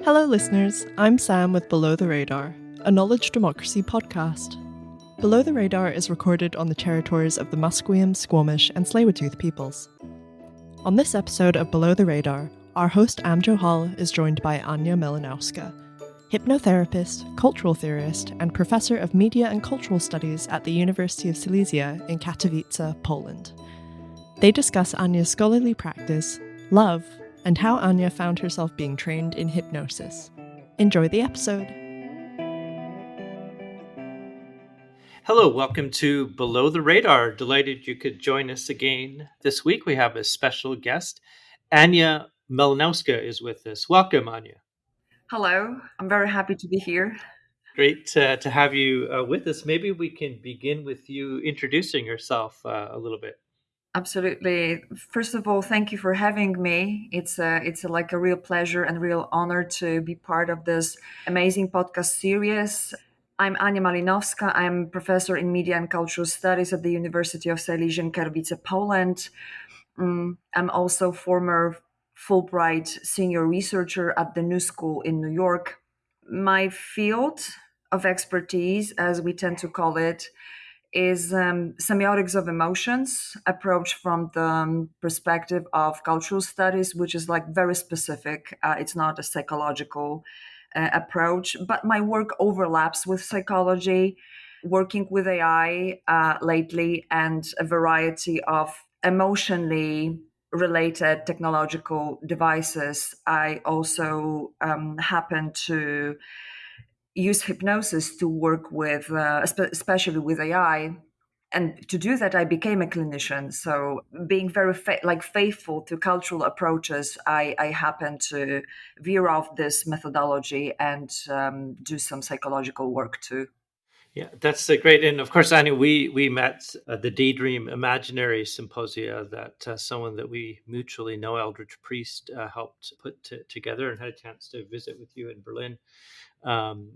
Hello listeners, I'm Sam with Below the Radar, a knowledge democracy podcast. Below the Radar is recorded on the territories of the Musqueam, Squamish and Tsleil-Waututh peoples. On this episode of Below the Radar, our host Amjo Hall is joined by Ania Malinowska, hypnotherapist, cultural theorist and professor of media and cultural studies at the University of Silesia in Katowice, Poland. They discuss Ania's scholarly practice, love, and how Ania found herself being trained in hypnosis. Enjoy the episode. Hello, welcome to Below the Radar. Delighted you could join us again this week. We have a special guest. Ania Malinowska is with us. Welcome, Ania. Hello, I'm very happy to be here. Great to have you with us. Maybe we can begin with you introducing yourself a little bit. Absolutely. First of all, thank you for having me. It's like a real pleasure and real honor to be part of this amazing podcast series. I'm Ania Malinowska. I'm professor in media and cultural studies at the University of Silesia in Katowice, Poland. I'm also former Fulbright senior researcher at the New School in New York. My field of expertise, as we tend to call it, is semiotics of emotions, approach from the perspective of cultural studies, which is like very specific. It's not a psychological approach, but my work overlaps with psychology, working with AI lately, and a variety of emotionally related technological devices. I also happen to use hypnosis to work with, especially with AI. And to do that, I became a clinician. So being very faithful to cultural approaches, I happen to veer off this methodology and do some psychological work too. Yeah, that's great. And of course, Ania, we met at the Daydream Imaginary Symposia that someone that we mutually know, Eldridge Priest, helped put together, and had a chance to visit with you in Berlin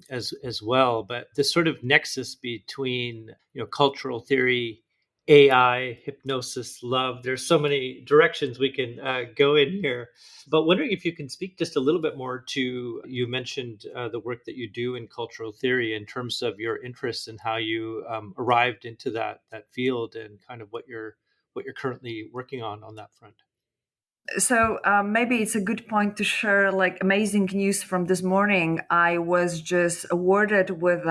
as well. But this sort of nexus between cultural theory, AI, hypnosis, love. There's so many directions we can go in here. But wondering if you can speak just a little bit more to, you mentioned the work that you do in cultural theory in terms of your interests and how you arrived into that field, and kind of what you're currently working on that front. So maybe it's a good point to share like amazing news from this morning. I was just awarded with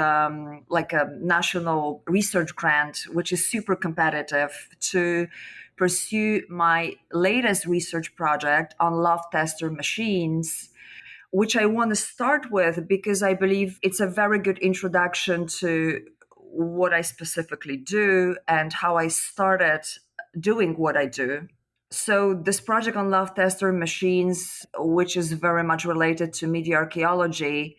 like a national research grant, which is super competitive, to pursue my latest research project on love tester machines, which I want to start with because I believe it's a very good introduction to what I specifically do and how I started doing what I do. So this project on love tester machines, which is very much related to media archaeology,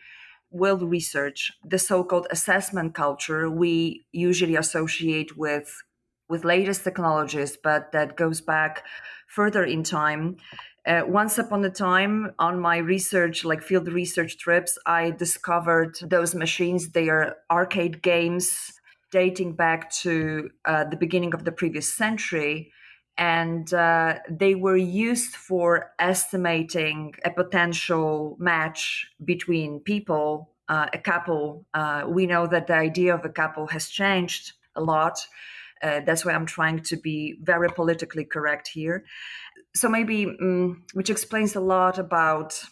will research the so-called assessment culture we usually associate with latest technologies, but that goes back further in time. Once upon a time, on my research, like field research trips, I discovered those machines. They are arcade games dating back to the beginning of the previous century. And they were used for estimating a potential match between people, a couple. We know that the idea of a couple has changed a lot. That's why I'm trying to be very politically correct here. So maybe, which explains a lot about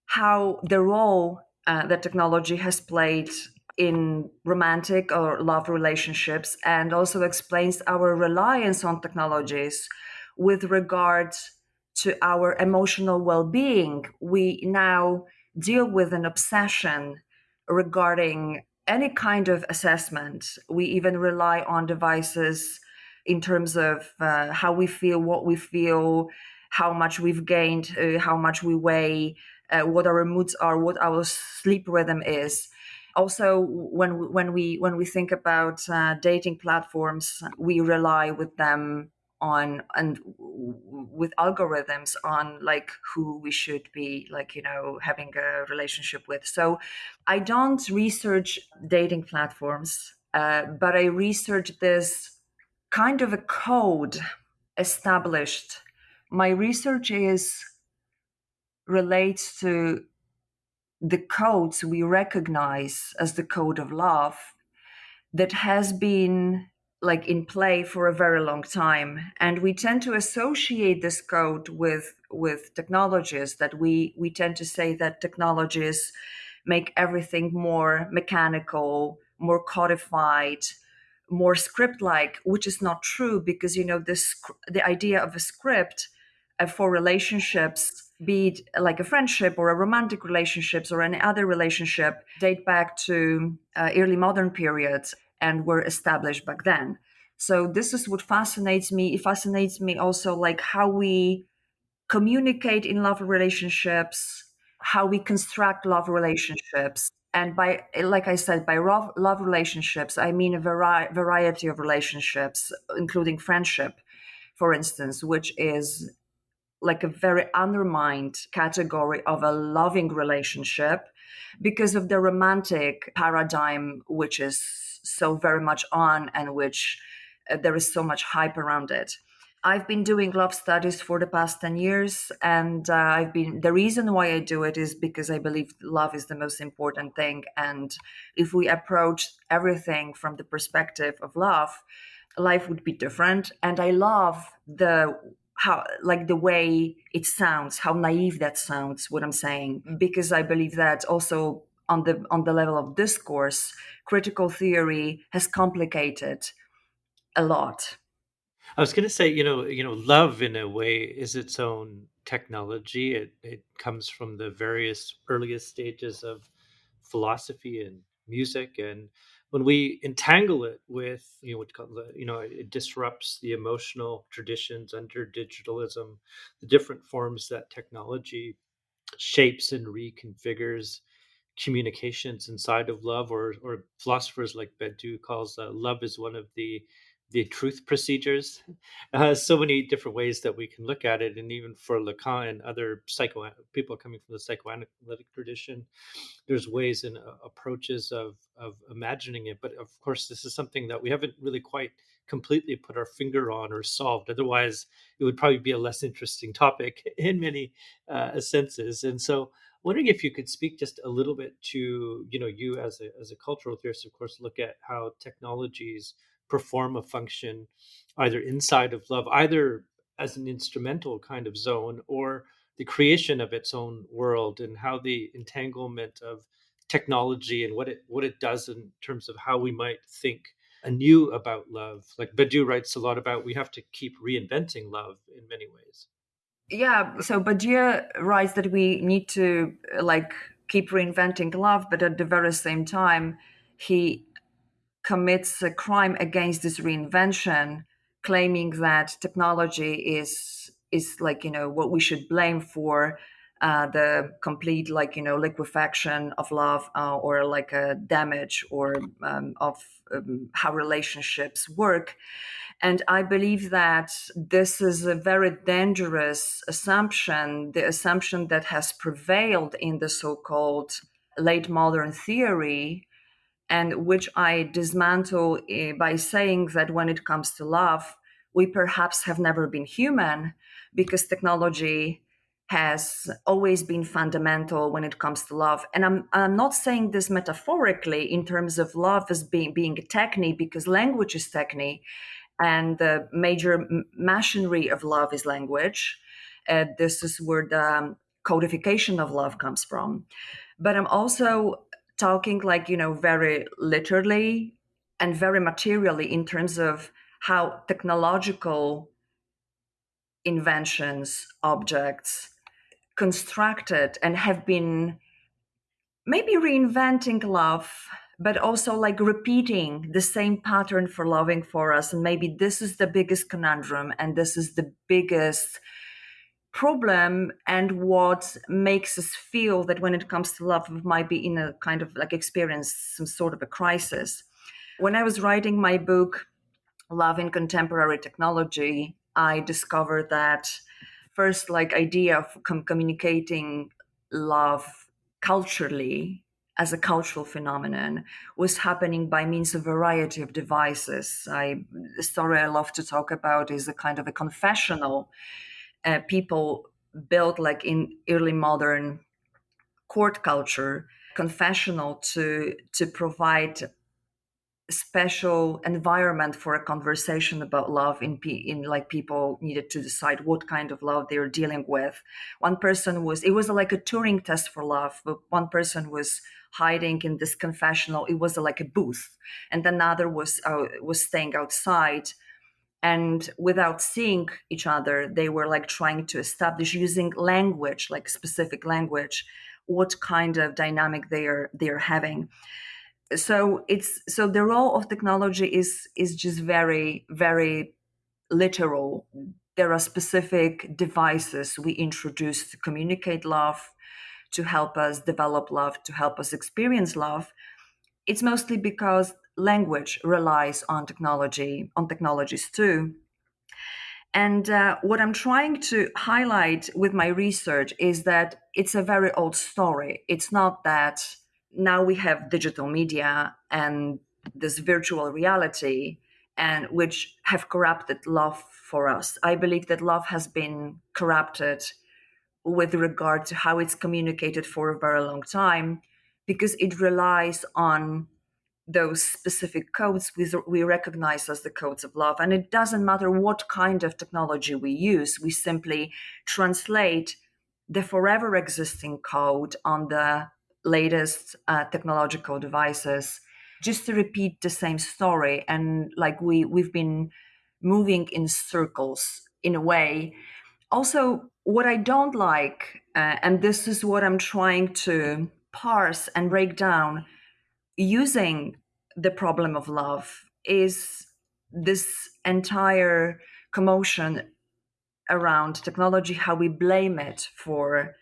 how the role that technology has played in romantic or love relationships, and also explains our reliance on technologies with regard to our emotional well-being. We now deal with an obsession regarding any kind of assessment. We even rely on devices in terms of how we feel, what we feel, how much we've gained, how much we weigh, what our moods are, what our sleep rhythm is. Also, when we think about dating platforms, we rely with them on and with algorithms on like who we should be having a relationship with. So I don't research dating platforms, but I research this kind of a code established. My research is relates to the codes we recognize as the code of love that has been like in play for a very long time, and we tend to associate this code with technologies, that we tend to say that technologies make everything more mechanical, more codified, more script like, which is not true, because the idea of a script for relationships, be it like a friendship or a romantic relationships or any other relationship, date back to early modern periods and were established back then. So this is what fascinates me. It fascinates me also like how we communicate in love relationships, how we construct love relationships. And by, like I said, by love relationships, I mean a variety of relationships, including friendship, for instance, which is like a very undermined category of a loving relationship because of the romantic paradigm, which is so very much on, and which there is so much hype around it. I've been doing love studies for the past 10 years, and the reason why I do it is because I believe love is the most important thing. And if we approach everything from the perspective of love, life would be different. And I love the way it sounds, how naive that sounds, what I'm saying, because I believe that also on the level of discourse, critical theory has complicated a lot. I was going to say, love in a way is its own technology. It comes from the various earliest stages of philosophy and music, and when we entangle it with, what you call it disrupts the emotional traditions under digitalism, the different forms that technology shapes and reconfigures communications inside of love, or philosophers like Badiou calls love is one of the truth procedures. So many different ways that we can look at it, and even for Lacan and other people coming from the psychoanalytic tradition, there's ways and approaches of imagining it. But of course, this is something that we haven't really quite completely put our finger on or solved. Otherwise, it would probably be a less interesting topic in many senses. And so, wondering if you could speak just a little bit to, you as a cultural theorist, of course, look at how technologies perform a function either inside of love, either as an instrumental kind of zone, or the creation of its own world, and how the entanglement of technology and what it does in terms of how we might think anew about love. Like Badiou writes a lot about, we have to keep reinventing love in many ways. Yeah, so Badiou writes that we need to like keep reinventing love, but at the very same time, he commits a crime against this reinvention, claiming that technology is like what we should blame for the complete liquefaction of love, or like a damage or of how relationships work. And I believe that this is a very dangerous assumption, the assumption that has prevailed in the so-called late modern theory, and which I dismantle by saying that when it comes to love, we perhaps have never been human, because technology has always been fundamental when it comes to love. And I'm not saying this metaphorically in terms of love as being a technique, because language is technique, and the major machinery of love is language. This is where the codification of love comes from. But I'm also talking very literally and very materially in terms of how technological inventions, objects, constructed and have been maybe reinventing love, but also like repeating the same pattern for loving for us. And maybe this is the biggest conundrum, and this is the biggest problem, and what makes us feel that when it comes to love, we might be in a kind of like experience some sort of a crisis. When I was writing my book, Love in Contemporary Technology, I discovered that first idea of communicating love culturally as a cultural phenomenon was happening by means of a variety of devices. The story I love to talk about is a kind of a confessional people built like in early modern court culture, confessional to provide special environment for a conversation about love in like people needed to decide what kind of love they're dealing with. One person it was like a Turing test for love, but one person was hiding in this confessional. It was like a booth, and another was staying outside, and without seeing each other, they were like trying to establish using language, like specific language, what kind of dynamic they're having. So the role of technology is just very, very literal. There are specific devices we introduce to communicate love, to help us develop love, to help us experience love. It's mostly because language relies on technologies too. And what I'm trying to highlight with my research is that it's a very old story. It's not that now we have digital media and this virtual reality, and which have corrupted love for us. I believe that love has been corrupted with regard to how it's communicated for a very long time, because it relies on those specific codes we recognize as the codes of love. And it doesn't matter what kind of technology we use, we simply translate the forever existing code on the latest technological devices just to repeat the same story. And like we've been moving in circles in a way. Also, what I don't like, and this is what I'm trying to parse and break down, using the problem of love, is this entire commotion around technology, how we blame it for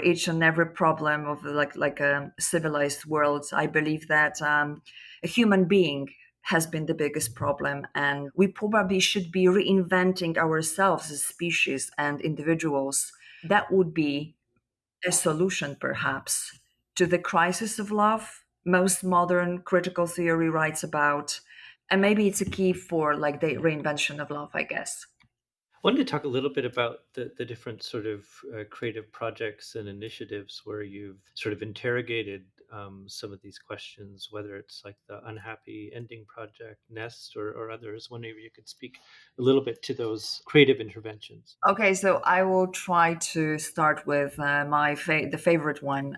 each and every problem of like a civilized world. I believe that a human being has been the biggest problem, and we probably should be reinventing ourselves as species and individuals. That would be a solution, perhaps, to the crisis of love most modern critical theory writes about. And maybe it's a key for like the reinvention of love, I guess. I wanted to talk a little bit about the different sort of creative projects and initiatives where you've sort of interrogated some of these questions, whether it's like the Unhappy Ending Project, Nest, or others. Wondering if you could speak a little bit to those creative interventions. Okay, so I will try to start with the favorite one,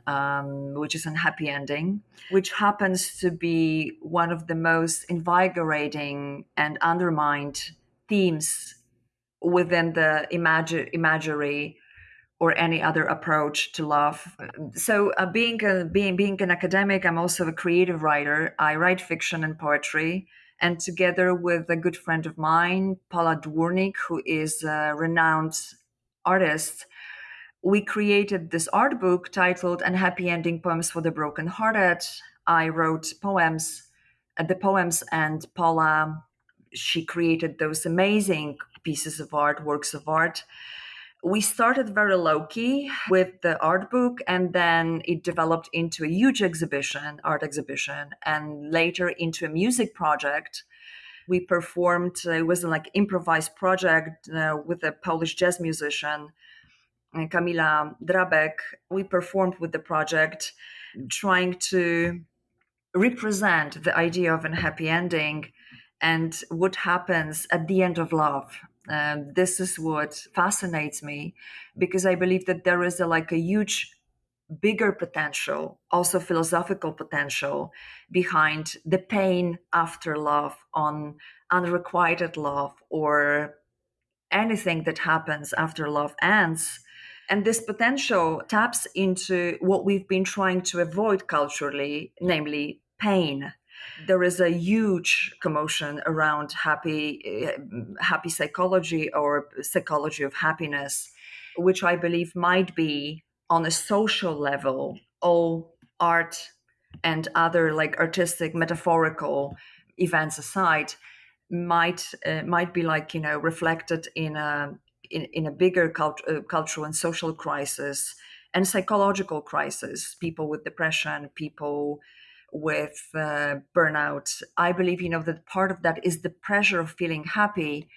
which is Unhappy Ending, which happens to be one of the most invigorating and undermined themes within the imagery or any other approach to love. So being an academic, I'm also a creative writer. I write fiction and poetry. And together with a good friend of mine, Paula Dwornik, who is a renowned artist, we created this art book titled Unhappy Ending Poems for the Brokenhearted. I wrote the poems, and Paula, she created those amazing pieces of art, works of art. We started very low-key with the art book, and then it developed into a huge art exhibition, and later into a music project. We performed, it was like improvised project with a Polish jazz musician, Kamila Drabek. We performed with the project, trying to represent the idea of a happy ending and what happens at the end of love. This is what fascinates me, because I believe that there is a huge, bigger potential, also philosophical potential, behind the pain after love, on unrequited love, or anything that happens after love ends. And this potential taps into what we've been trying to avoid culturally, namely pain. There is a huge commotion around happy psychology, or psychology of happiness, which I believe might be, on a social level, all art and other like artistic, metaphorical events aside, might be reflected in a bigger cultural and social crisis and psychological crisis. People with depression, people with burnout. I believe that part of that is the pressure of feeling happy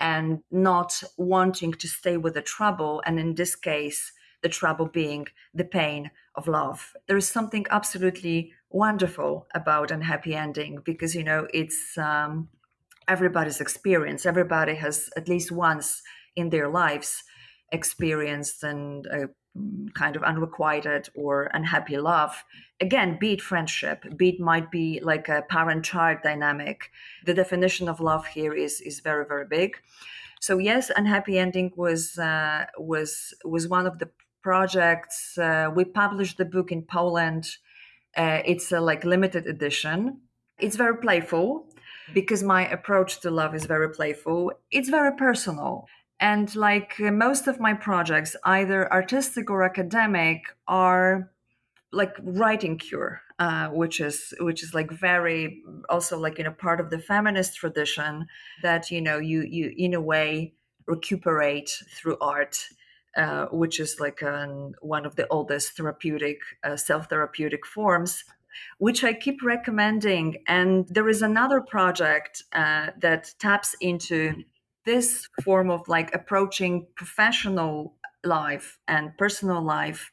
and not wanting to stay with the trouble, and in this case the trouble being the pain of love. There is something absolutely wonderful about unhappy ending because, it's everybody's experience. Everybody has at least once in their lives experienced and kind of unrequited or unhappy love. Again, be it friendship, be it might be like a parent-child dynamic. The definition of love here is very, very big. So yes, unhappy ending was one of the projects. We published the book in Poland. It's a like limited edition. It's very playful because my approach to love is very playful. It's very personal. And like most of my projects, either artistic or academic, are like writing cure, which is like very also like part of the feminist tradition that you in a way recuperate through art, which is like one of the oldest therapeutic self-therapeutic forms, which I keep recommending. And there is another project that taps into this form of like approaching professional life and personal life,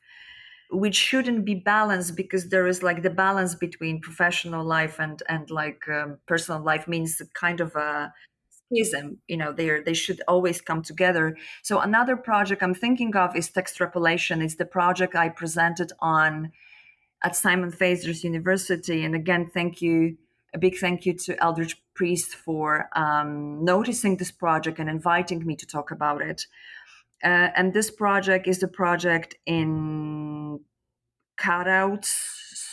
which shouldn't be balanced because there is like the balance between professional life and like personal life means kind of a schism. They should always come together. So another project I'm thinking of is Textrapolation. It's the project I presented on at Simon Fraser's University. And again, a big thank you to Eldridge Priest for noticing this project and inviting me to talk about it. And this project is the project in cutouts,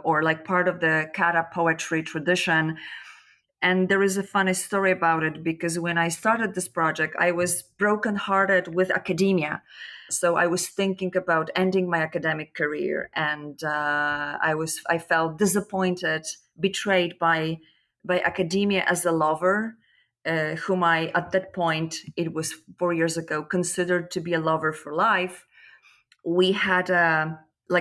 or like part of the kata poetry tradition. And there is a funny story about it because when I started this project, I was brokenhearted with academia. So I was thinking about ending my academic career, and I felt disappointed, betrayed by academia as a lover, whom I at that point, it was 4 years ago, considered to be a lover for life. We had a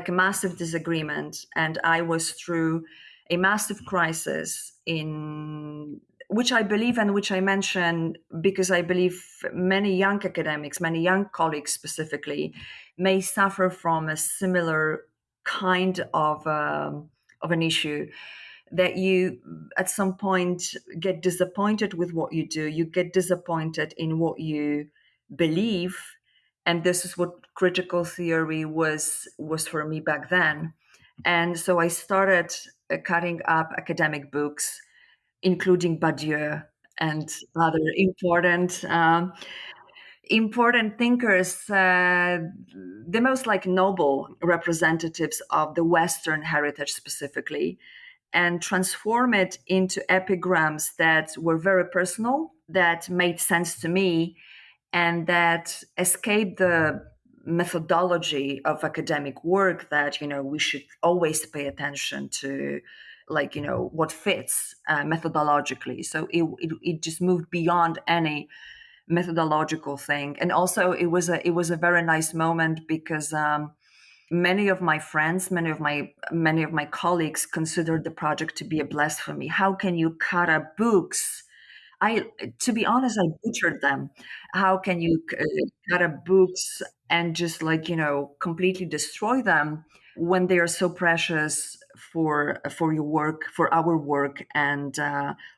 massive disagreement, and I was through a massive crisis in which I believe and which I mention because I believe many young academics, many young colleagues specifically, may suffer from a similar kind of an issue, that you at some point get disappointed with what you do, you get disappointed in what you believe. And this is what critical theory was for me back then. And so I started cutting up academic books, including Badiou and other important thinkers, the most like noble representatives of the Western heritage specifically, and transform it into epigrams that were very personal, that made sense to me, and that escaped the methodology of academic work that we should always pay attention to, what fits methodologically. So it just moved beyond any methodological thing. And also it was a very nice moment because many of my friends, many of my colleagues considered the project to be a blasphemy. How can you cut up books? To be honest, I butchered them. How can you cut up books and just completely destroy them when they are so precious for your work, for our work? And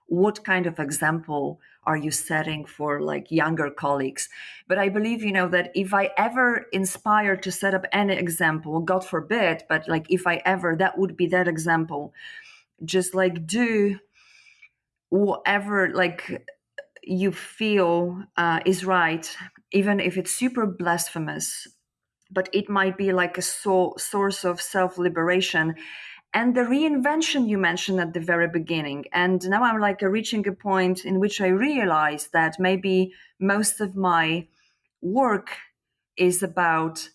what kind of example are you setting for younger colleagues? But I believe, that if I ever inspire to set up any example, God forbid, but if I ever, that would be that example. Just do whatever you feel is right, even if it's super blasphemous, but it might be like a source of self-liberation. And the reinvention you mentioned at the very beginning. And now I'm reaching a point in which I realize that maybe most of my work is about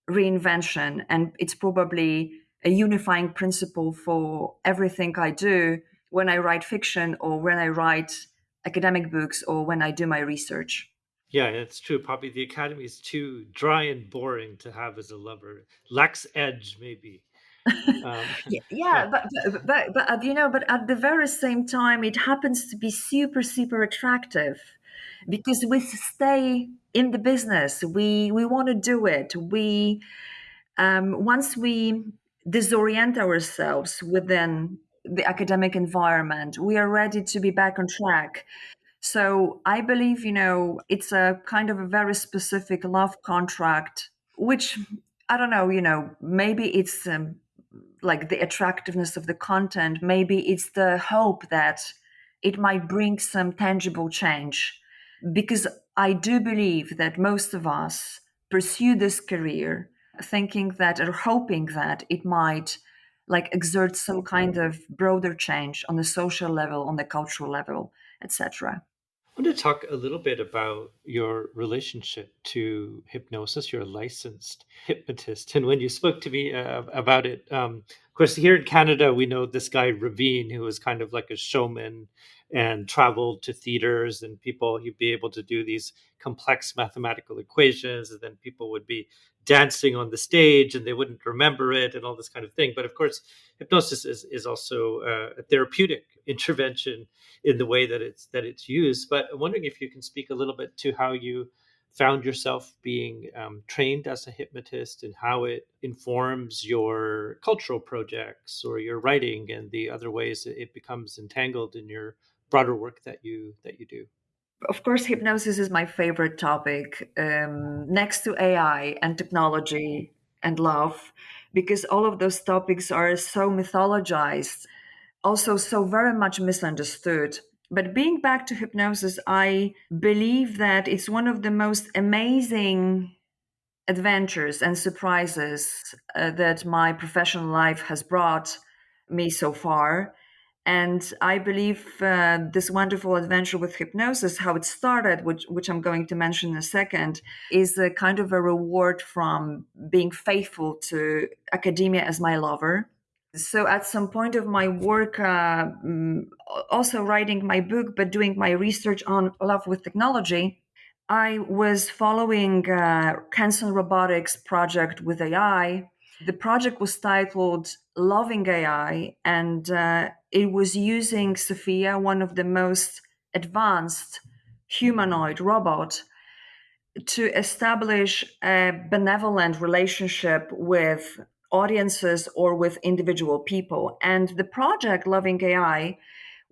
reinvention, and it's probably a unifying principle for everything I do when I write fiction or when I write academic books or when I do my research. Yeah, it's true. Probably the academy is too dry and boring to have as a lover. Lacks edge, maybe. Yeah, but at the very same time, it happens to be super, super attractive because we stay in the business. We want to do it. We once we disorient ourselves within the academic environment, we are ready to be back on track. So I believe, it's a kind of a very specific love contract, which I don't know, maybe it's like the attractiveness of the content, maybe it's the hope that it might bring some tangible change. Because I do believe that most of us pursue this career thinking that or hoping that it might like exert some kind of broader change on the social level, on the cultural level, etc. I want to talk a little bit about your relationship to hypnosis. You're a licensed hypnotist. And when you spoke to me about it, of course, here in Canada, we know this guy, Ravine, who was kind of like a showman and traveled to theaters and people, he'd be able to do these complex mathematical equations. And then people would be dancing on the stage and they wouldn't remember it and all this kind of thing. But of course, hypnosis is also a therapeutic intervention in the way that it's used. But I'm wondering if you can speak a little bit to how you found yourself being trained as a hypnotist and how it informs your cultural projects or your writing and the other ways that it becomes entangled in your broader work that you do. Of course, hypnosis is my favorite topic, next to AI and technology and love, because all of those topics are so mythologized, also so very much misunderstood. But being back to hypnosis, I believe that it's one of the most amazing adventures and surprises that my professional life has brought me so far. And I believe this wonderful adventure with hypnosis, how it started, which I'm going to mention in a second, is a kind of a reward from being faithful to academia as my lover. So at some point of my work, also writing my book, but doing my research on love with technology, I was following Hanson Robotics project with AI. The project was titled Loving AI, and it was using Sophia, one of the most advanced humanoid robot, to establish a benevolent relationship with audiences or with individual people. And the project Loving AI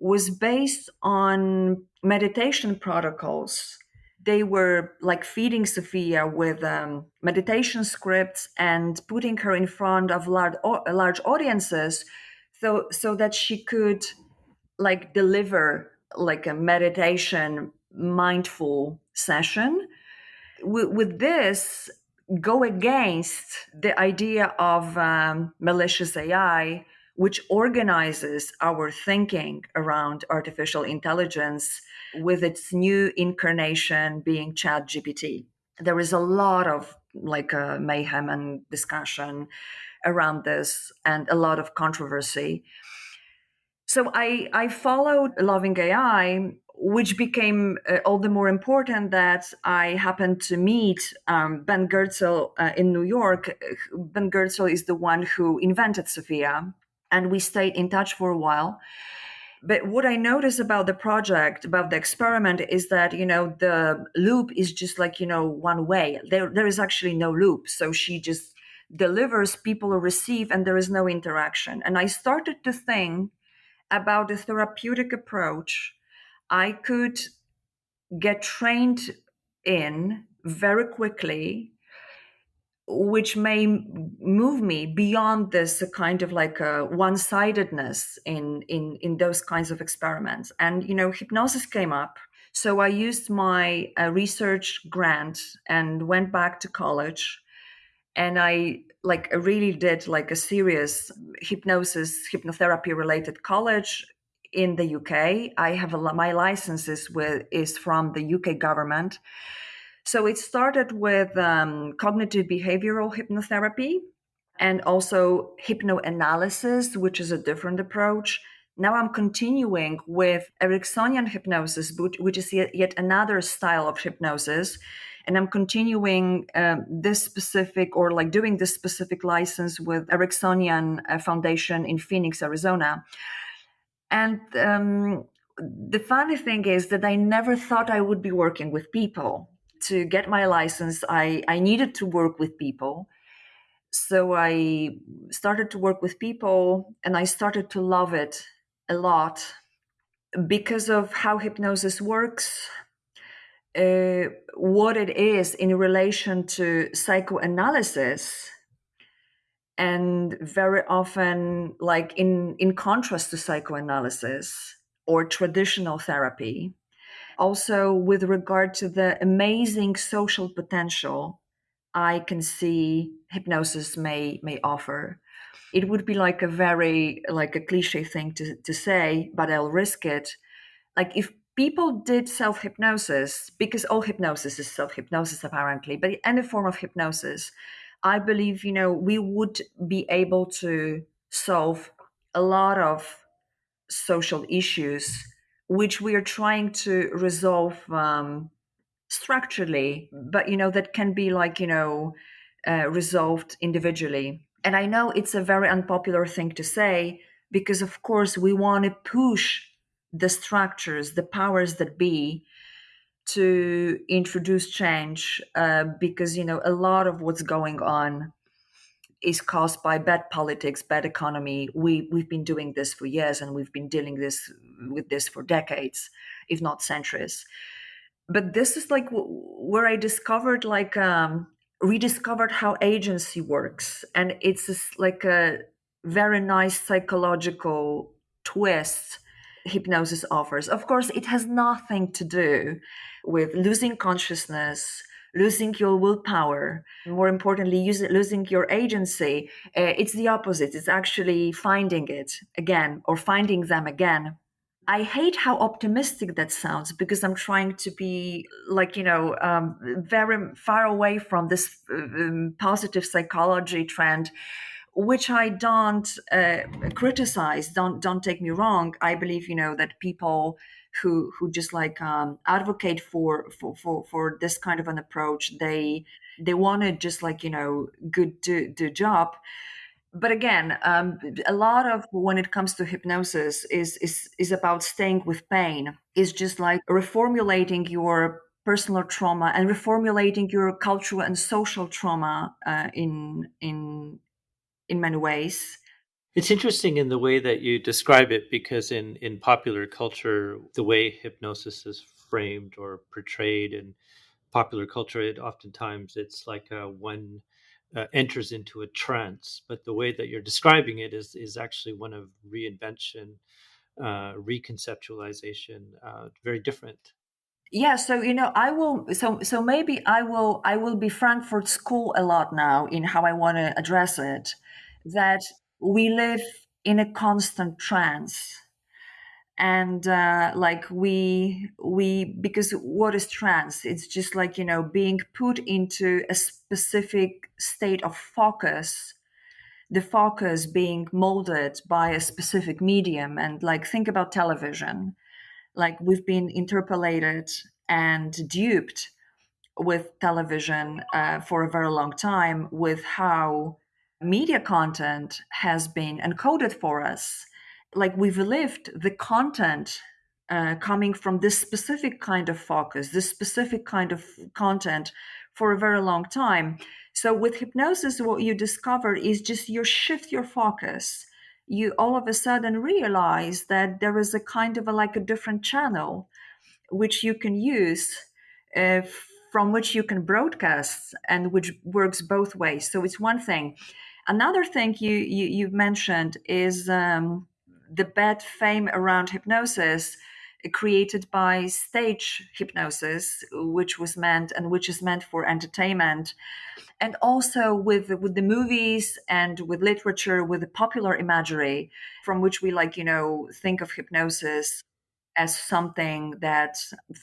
was based on meditation protocols. They were like feeding Sophia with meditation scripts and putting her in front of large audiences so that she could like deliver like a meditation mindful session. With this, go against the idea of malicious AI, which organizes our thinking around artificial intelligence with its new incarnation being ChatGPT. There is a lot of like mayhem and discussion around this and a lot of controversy. So I followed Loving AI, which became all the more important that I happened to meet Ben Goertzel in New York. Ben Goertzel is the one who invented Sophia, and we stayed in touch for a while. But what I noticed about the project, about the experiment, is that, the loop is just like, one way. There is actually no loop. So she just delivers, people receive, and there is no interaction. And I started to think about the therapeutic approach I could get trained in very quickly, which may move me beyond this kind of like a one-sidedness in those kinds of experiments. And hypnosis came up, so I used my research grant and went back to college, and I really did like a serious hypnotherapy related college in the UK. I have my license is from the UK government. So it started with cognitive behavioral hypnotherapy and also hypnoanalysis, which is a different approach. Now I'm continuing with Ericksonian hypnosis, which is yet another style of hypnosis. And I'm continuing this specific or like doing this specific license with Ericksonian Foundation in Phoenix, Arizona. And the funny thing is that I never thought I would be working with people. To get my license, I needed to work with people. So I started to work with people and I started to love it a lot because of how hypnosis works, what it is in relation to psychoanalysis, and very often, like in contrast to psychoanalysis or traditional therapy. Also, with regard to the amazing social potential I can see hypnosis may offer. It would be like a very like a cliche thing to say, but I'll risk it. Like if people did self-hypnosis, because all hypnosis is self-hypnosis apparently, but any form of hypnosis, I believe, we would be able to solve a lot of social issues which we are trying to resolve structurally, but that can be like resolved individually. And I know it's a very unpopular thing to say because, of course, we want to push the structures, the powers that be, to introduce change because a lot of what's going on is caused by bad politics, bad economy. We've been doing this for years, and we've been dealing with this for decades, if not centuries. But this is like where I discovered rediscovered how agency works, and it's like a very nice psychological twist hypnosis offers. Of course, it has nothing to do with losing consciousness, losing your willpower, more importantly, losing your agency. It's the opposite. It's actually finding it again or finding them again. I hate how optimistic that sounds because I'm trying to be like, very far away from this positive psychology trend, which I don't criticize. Don't take me wrong. I believe, that people who just like advocate for this kind of an approach, they want to just like, good do job. But again, a lot of when it comes to hypnosis is about staying with pain. Is just like reformulating your personal trauma and reformulating your cultural and social trauma in many ways. It's interesting in the way that you describe it because in popular culture, the way hypnosis is framed or portrayed in popular culture, it's like one enters into a trance. But the way that you're describing it is actually one of reinvention, reconceptualization, very different. Yeah, so I will so maybe I will be Frankfurt School a lot now in how I want to address it, that we live in a constant trance. And like we because what is trance? It's just like being put into a specific state of focus, the focus being molded by a specific medium. And like think about television, like we've been interpolated and duped with television for a very long time, with how media content has been encoded for us. Like we've lived the content coming from this specific kind of focus, this specific kind of content for a very long time. So with hypnosis, what you discover is just you shift your focus. You all of a sudden realize that there is a kind of like a different channel which you can use, uh, from which you can broadcast, and which works both ways. So it's one thing. Another thing you've mentioned is the bad fame around hypnosis created by stage hypnosis, which is meant for entertainment, and also with the movies and with literature, with the popular imagery, from which we think of hypnosis as something that,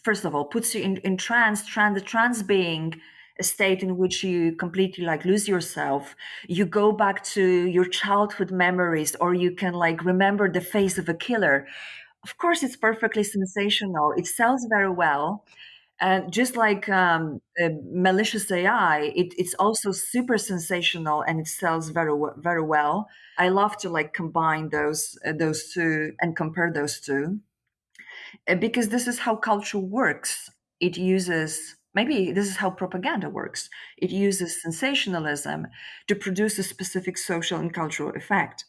first of all, puts you in the trance being a state in which you completely lose yourself. You go back to your childhood memories, or you can remember the face of a killer. Of course, it's perfectly sensational. It sells very well. And just like malicious AI, it's also super sensational and it sells very well. I love to combine those two and compare those two. because this is how culture works. It uses, maybe this is how propaganda works. It uses sensationalism to produce a specific social and cultural effect.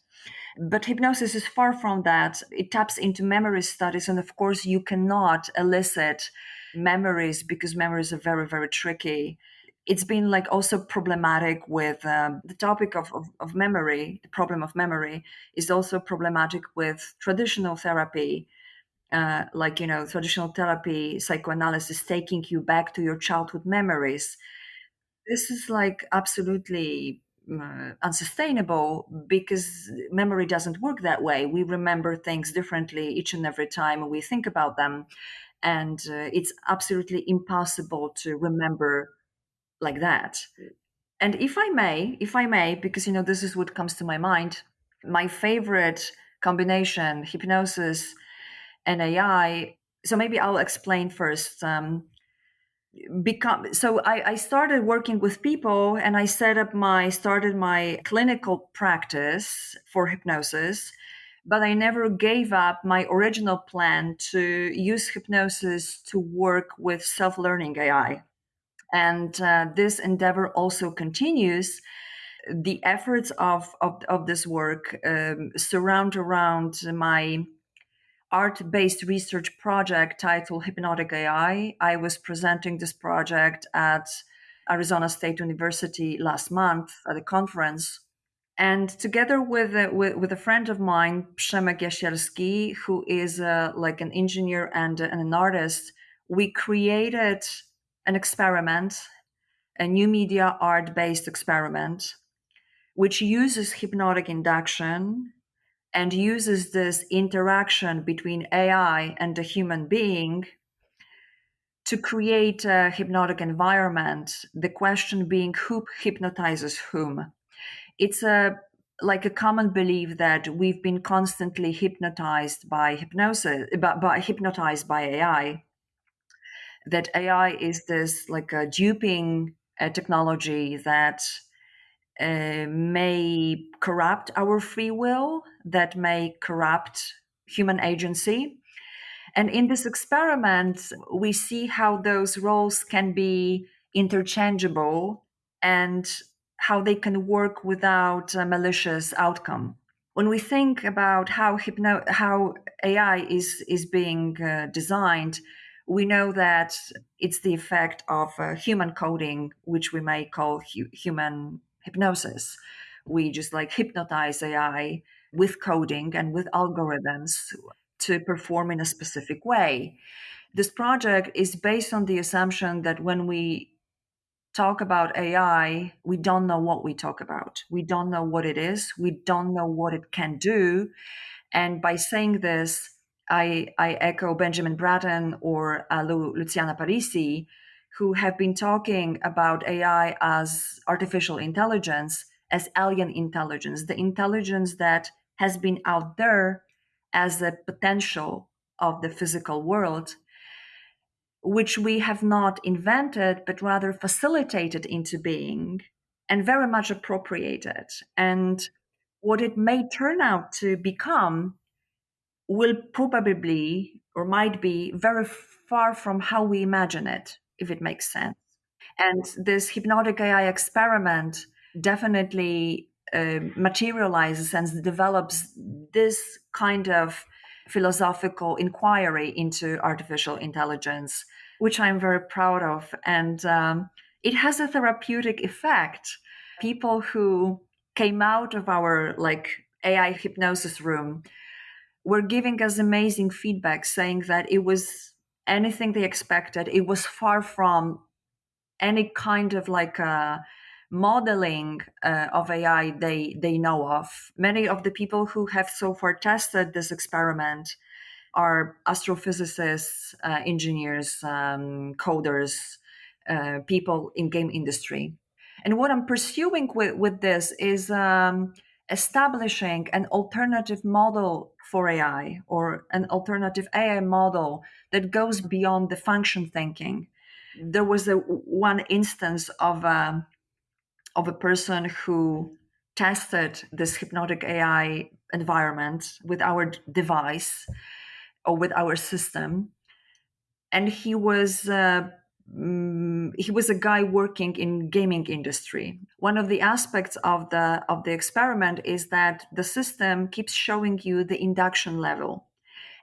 But hypnosis is far from that. It taps into memory studies. And of course, you cannot elicit memories because memories are very, very tricky. It's been like also problematic with the topic of memory. The problem of memory is also problematic with traditional therapy. Traditional therapy, psychoanalysis, taking you back to your childhood memories. This is like absolutely unsustainable because memory doesn't work that way. We remember things differently each and every time we think about them. And it's absolutely impossible to remember like that. And if I may, because, this is what comes to my mind, my favorite combination, hypnosis and AI. So maybe I'll explain first. I started working with people, and I started my clinical practice for hypnosis, but I never gave up my original plan to use hypnosis to work with self-learning AI. And this endeavor also continues. The efforts of this work surround around my art-based research project titled Hypnotic AI. I was presenting this project at Arizona State University last month at a conference. And together with a friend of mine, Przemek Jasierski, who is like an engineer and an artist, we created an experiment, a new media art-based experiment, which uses hypnotic induction and uses this interaction between AI and a human being to create a hypnotic environment. The question being, who hypnotizes whom? It's like a common belief that we've been constantly hypnotized by hypnotized by AI. That AI is this like a duping technology that may corrupt our free will, that may corrupt human agency. And in this experiment, we see how those roles can be interchangeable and how they can work without a malicious outcome. When we think about how AI is being designed, we know that it's the effect of human coding, which we may call human hypnosis. We just like hypnotize AI with coding and with algorithms to perform in a specific way. This project is based on the assumption that when we talk about AI, we don't know what we talk about. We don't know what it is. We don't know what it can do. And by saying this, I echo Benjamin Bratton or Luciana Parisi, who have been talking about AI as artificial intelligence, as alien intelligence, the intelligence that has been out there as a potential of the physical world, which we have not invented, but rather facilitated into being and very much appropriated. And what it may turn out to become will probably or might be very far from how we imagine it, if it makes sense. And this hypnotic AI experiment definitely materializes and develops this kind of philosophical inquiry into artificial intelligence, which I'm very proud of. And it has a therapeutic effect. People who came out of our like AI hypnosis room were giving us amazing feedback, saying that it was anything they expected. It was far from any kind of like modeling of AI they know of. Many of the people who have so far tested this experiment are astrophysicists, engineers, coders, people in game industry. And what I'm pursuing with this is establishing an alternative model for AI, or an alternative AI model that goes beyond the function thinking. There was one instance of a person who tested this hypnotic AI environment with our device or with our system. And he was a guy working in gaming industry. One of the aspects of the experiment is that the system keeps showing you the induction level,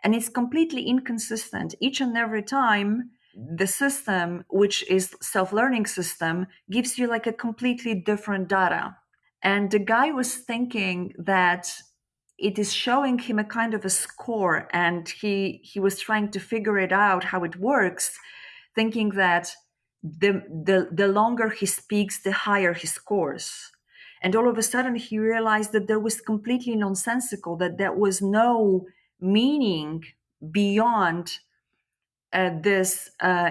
and it's completely inconsistent each and every time. The system, which is self-learning system, gives you like a completely different data. And the guy was thinking that it is showing him a kind of a score, and he was trying to figure it out how it works, thinking that the longer he speaks, the higher he scores. And all of a sudden he realized that there was completely nonsensical, that there was no meaning beyond this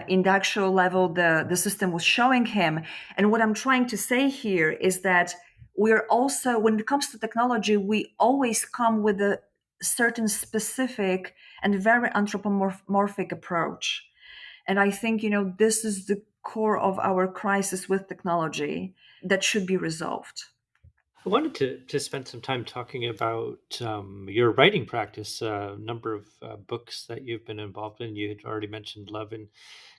induction level the system was showing him. And what I'm trying to say here is that we're also, when it comes to technology, we always come with a certain specific and very anthropomorphic approach. And I think, this is the core of our crisis with technology that should be resolved. I wanted to spend some time talking about your writing practice, a number of books that you've been involved in. You had already mentioned Love in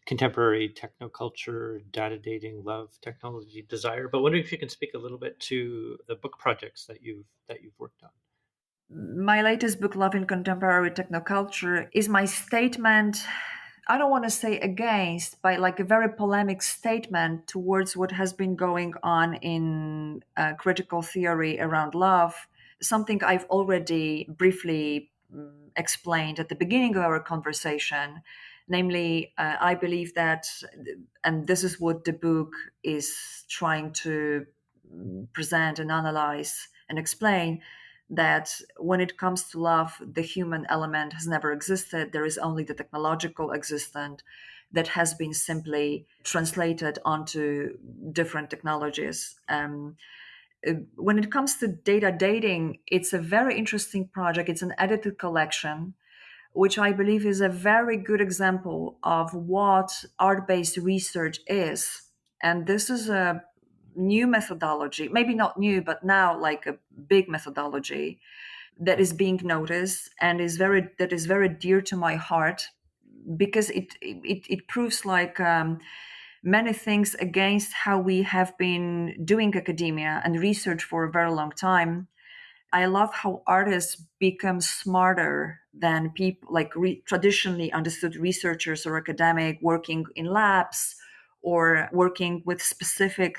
Contemporary Technoculture, Data Dating, Love, Technology, Desire. But wondering if you can speak a little bit to the book projects that you've worked on. My latest book, Love in Contemporary Technoculture, is my statement, I don't want to say against, but like a very polemic statement towards what has been going on in critical theory around love, something I've already briefly explained at the beginning of our conversation. Namely, I believe that, and this is what the book is trying to present and analyze and explain, that when it comes to love, the human element has never existed. There is only the technological existent that has been simply translated onto different technologies. When it comes to data dating, it's a very interesting project. It's an edited collection, which I believe is a very good example of what art-based research is. And this is a new methodology, maybe not new, but now like a big methodology that is being noticed and is very dear to my heart, because it proves like many things against how we have been doing academia and research for a very long time. I love how artists become smarter than people like traditionally understood researchers or academic working in labs or working with specific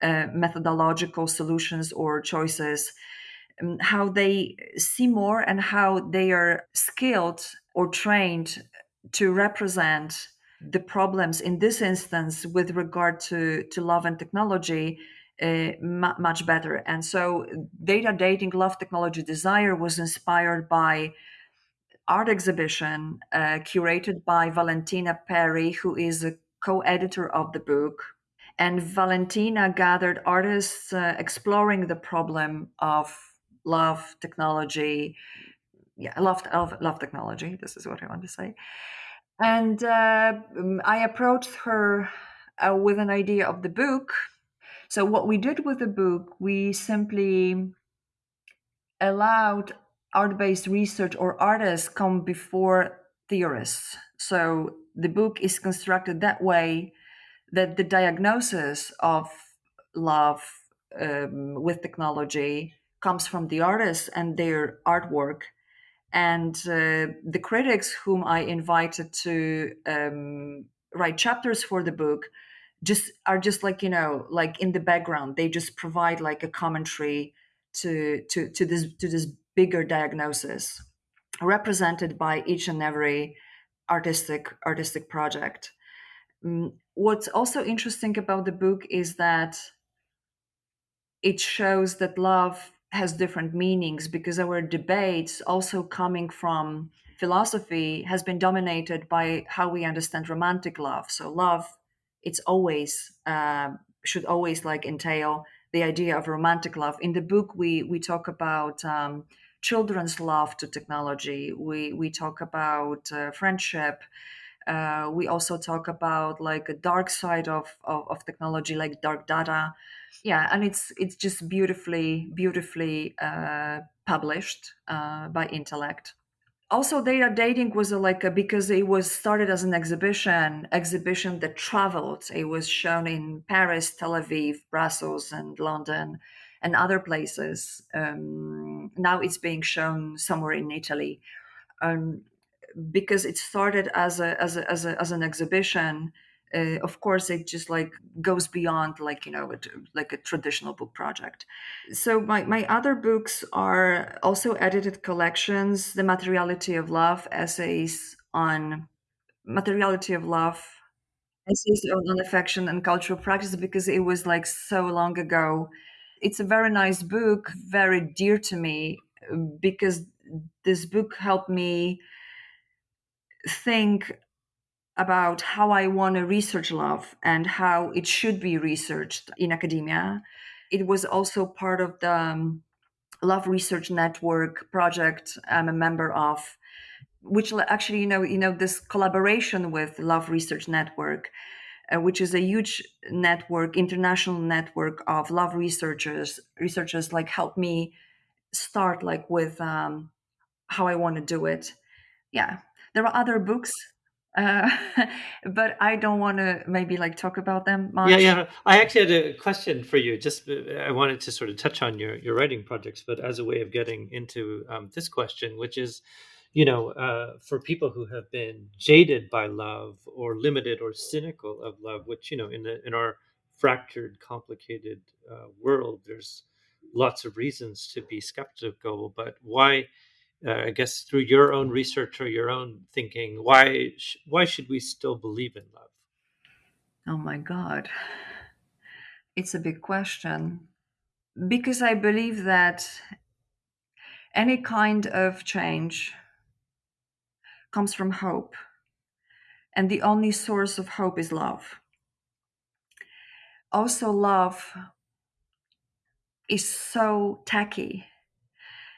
methodological solutions or choices, how they see more and how they are skilled or trained to represent the problems in this instance with regard to love and technology much better. And so Data Dating, Love, Technology, Desire was inspired by art exhibition curated by Valentina Perry, who is a co-editor of the book. And Valentina gathered artists exploring the problem of love, technology. Yeah, love technology. This is what I want to say. And I approached her with an idea of the book. So what we did with the book, we simply allowed art-based research or artists come before theorists. So the book is constructed that way that the diagnosis of love with technology comes from the artists and their artwork. And the critics whom I invited to write chapters for the book just like like in the background. They just provide like a commentary to this bigger diagnosis represented by each and every artistic project. What's also interesting about the book is that it shows that love has different meanings, because our debates, also coming from philosophy, has been dominated by how we understand romantic love. So love, it's always should always like entail the idea of romantic love. In the book, we talk about children's love to technology. We talk about friendship. We also talk about like a dark side of technology, like dark data. Yeah, and it's just beautifully published by Intellect. Also, data dating was because it was started as an exhibition that traveled. It was shown in Paris, Tel Aviv, Brussels, and London, and other places. Now it's being shown somewhere in Italy. Um, because it started as an exhibition, of course it just goes beyond like a traditional book project. So my other books are also edited collections: The Materiality of Love, essays on materiality of love, essays on affection and cultural practice, because it was like so long ago. It's a very nice book, very dear to me, because this book helped me think about how I want to research love and how it should be researched in academia. It was also part of the Love Research Network project I'm a member of, which actually, this collaboration with Love Research Network, which is a huge network, international network of love researchers like helped me start with how I want to do it. Yeah, there are other books, uh, but I don't want to maybe talk about them Yeah, much. yeah. I actually had a question for you. Just I wanted to sort of touch on your writing projects, but as a way of getting into this question, which is, for people who have been jaded by love or limited or cynical of love, which in our fractured, complicated world, there's lots of reasons to be skeptical. But why? I guess through your own research or your own thinking, why should we still believe in love? Oh my God, it's a big question. Because I believe that any kind of change comes from hope, and the only source of hope is love. Also, love is so tacky,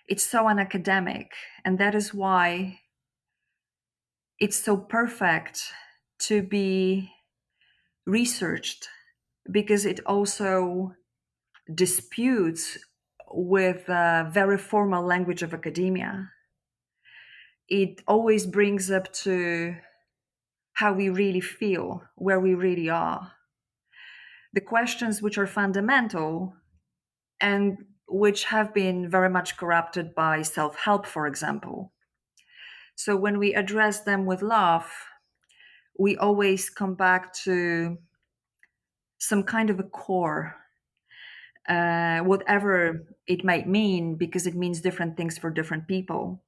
it's so unacademic, and that is why it's so perfect to be researched, because it also disputes with the very formal language of academia. It always brings up to how we really feel, where we really are. The questions which are fundamental and which have been very much corrupted by self help, for example. So when we address them with love, we always come back to some kind of a core, whatever it might mean, because it means different things for different people.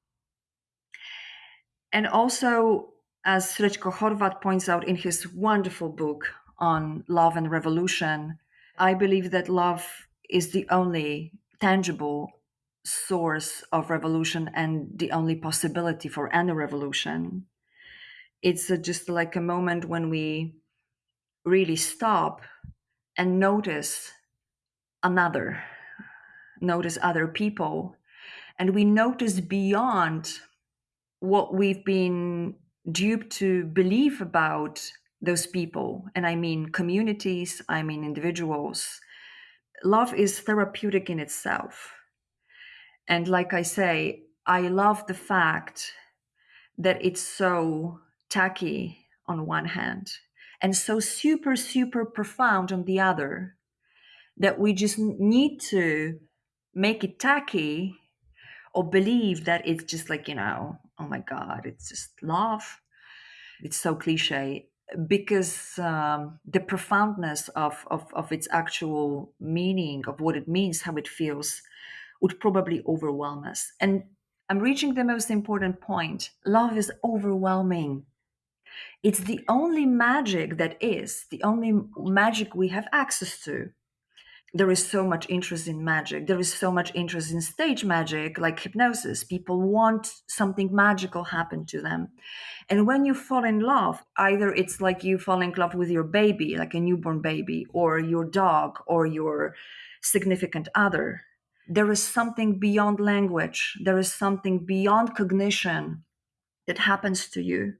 And also, as Srečko Horvat points out in his wonderful book on love and revolution, I believe that love is the only tangible source of revolution and the only possibility for any revolution. It's just like a moment when we really stop and notice other people, and we notice beyond what we've been duped to believe about those people. And I mean communities, I mean individuals. Love is therapeutic in itself. And like I say, I love the fact that it's so tacky on one hand and so super, super profound on the other, that we just need to make it tacky or believe that it's just oh my God, it's just love. It's so cliche, because the profoundness of its actual meaning, of what it means, how it feels, would probably overwhelm us. And I'm reaching the most important point. Love is overwhelming. It's the only magic the only magic we have access to. There is so much interest in magic. There is so much interest in stage magic, like hypnosis. People want something magical happen to them. And when you fall in love, either it's like you fall in love with your baby, like a newborn baby, or your dog, or your significant other. There is something beyond language. There is something beyond cognition that happens to you.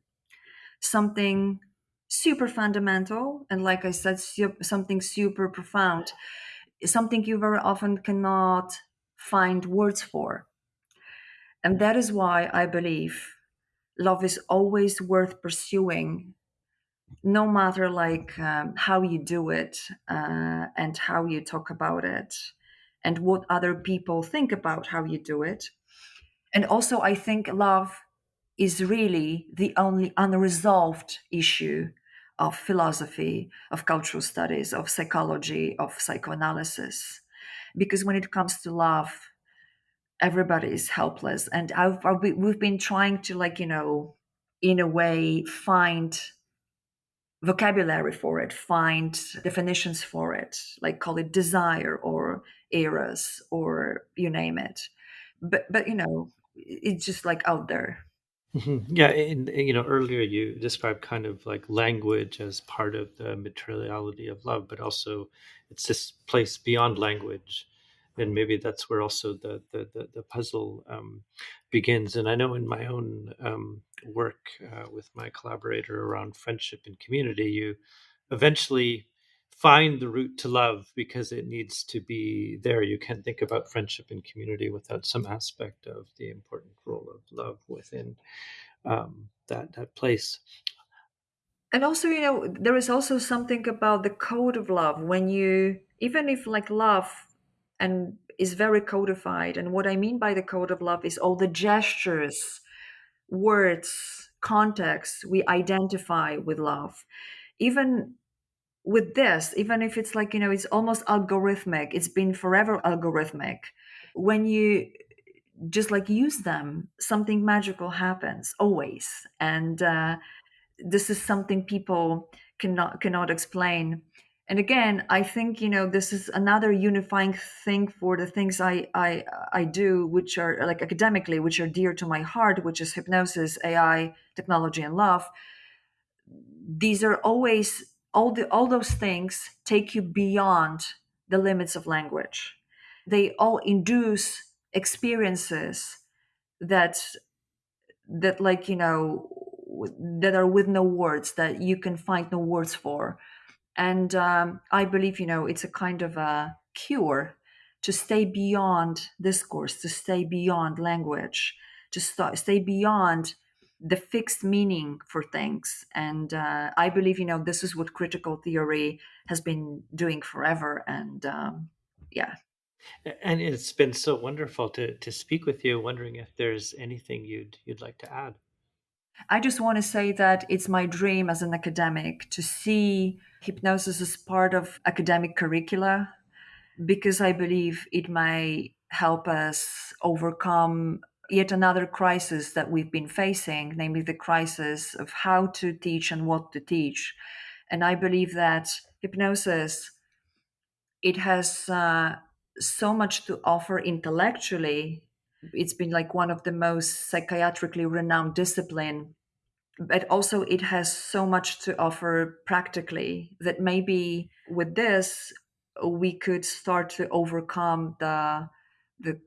Something super fundamental. And like I said, something super profound. Something you very often cannot find words for. And that is why I believe love is always worth pursuing, no matter how you do it, and how you talk about it, and what other people think about how you do it. And also, I think love is really the only unresolved issue of philosophy, of cultural studies, of psychology, of psychoanalysis. Because when it comes to love, everybody is helpless. And we've been trying to, in a way, find vocabulary for it, find definitions for it, like call it desire or eros or you name it. But it's just like out there. Yeah, and earlier you described kind of like language as part of the materiality of love, but also it's this place beyond language, and maybe that's where also the puzzle begins. And I know in my own work with my collaborator around friendship and community, you eventually find the route to love because it needs to be there. You can't think about friendship and community without some aspect of the important role of love within that place. And also, there is also something about the code of love when you, even if like love and is very codified. And what I mean by the code of love is all the gestures, words, contexts we identify with love. Even with this, even if it's it's almost algorithmic, it's been forever algorithmic. When you just use them, something magical happens always. And this is something people cannot explain. And again, I think this is another unifying thing for the things I do, which are like academically, which are dear to my heart, which is hypnosis, AI, technology, and love. These are always all those things take you beyond the limits of language. They all induce experiences that that are with no words, that you can find no words for. And I believe it's a kind of a cure to stay beyond discourse, to stay beyond language, to stay beyond the fixed meaning for things. And I believe this is what critical theory has been doing forever. And yeah. And it's been so wonderful to speak with you. Wondering if there's anything you'd like to add. I just want to say that it's my dream as an academic to see hypnosis as part of academic curricula, because I believe it may help us overcome yet another crisis that we've been facing, namely the crisis of how to teach and what to teach. And I believe that hypnosis, it has so much to offer intellectually. It's been like one of the most psychiatrically renowned discipline, but also it has so much to offer practically that maybe with this we could start to overcome the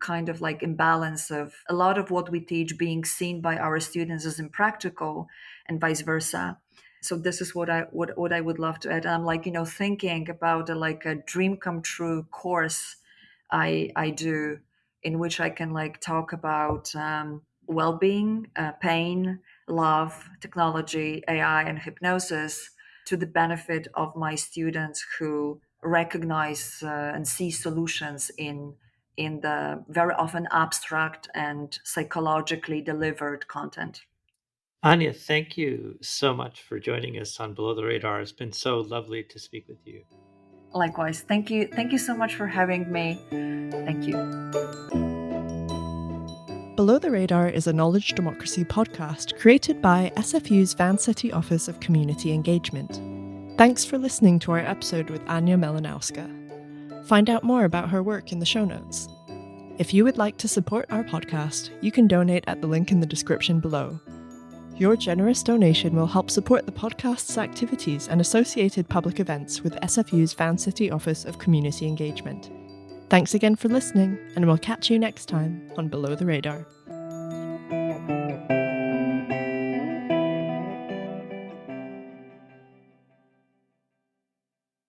kind of imbalance of a lot of what we teach being seen by our students as impractical and vice versa. So this is what I would love to add. I'm thinking about a dream come true course I do, in which I can talk about well-being, pain, love, technology, AI, and hypnosis, to the benefit of my students who recognize and see solutions in the very often abstract and psychologically delivered content. Ania, thank you so much for joining us on Below the Radar. It's been so lovely to speak with you. Likewise. Thank you so much for having me. Thank you. Below the Radar is a knowledge democracy podcast created by SFU's Vancity Office of Community Engagement. Thanks for listening to our episode with Ania Malinowska. Find out more about her work in the show notes. If you would like to support our podcast, you can donate at the link in the description below. Your generous donation will help support the podcast's activities and associated public events with SFU's Vancity Office of Community Engagement. Thanks again for listening, and we'll catch you next time on Below the Radar.